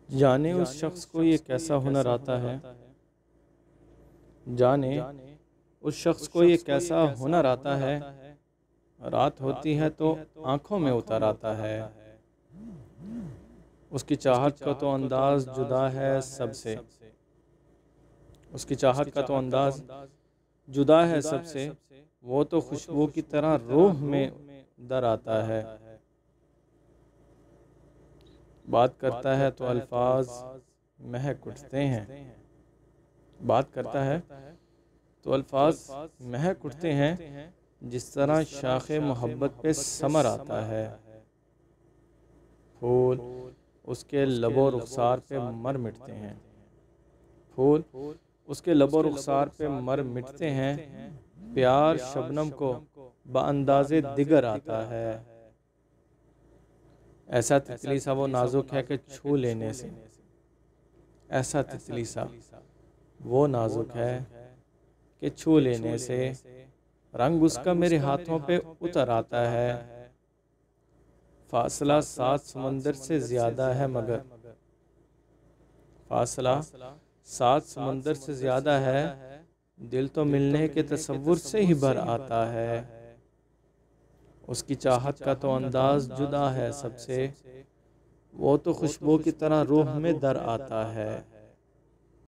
जाने उस शख्स को ये कैसा हुनर आता है, जाने उस शख्स को ये कैसा हुनर आता है। रात होती है तो आंखों में उतर आता है। उसकी चाहत का तो अंदाज जुदा है सबसे, उसकी चाहत का तो अंदाज जुदा है सबसे। वो तो खुशबू की तरह रूह में दर आता है। बात करता है तो अल्फाज महक उठते हैं, बात करता है तो अल्फाज महक उठते हैं। जिस तरह शाखे मोहब्बत पे समर आता है। फूल उसके लबो रुखसार पे मर मिटते हैं, फूल उसके लबो रुखसार पे मर मिटते हैं। प्यार शबनम को बाअंदाज़े दिगर आता है। ऐसा तितली सा वो नाजुक है कि छू लेने से, ऐसा तितली सा वो नाजुक है कि छू लेने से रंग उसका मेरे हाथों पे उतर आता है। फासला 7 समंदर से ज़्यादा है मगर, फासला 7 समंदर से ज़्यादा है। दिल तो मिलने के तसव्वुर से ही भर आता है। उसकी चाहत का तो अंदाज जुदा है सबसे। वो तो खुशबू की तरह रूह में दर आता है।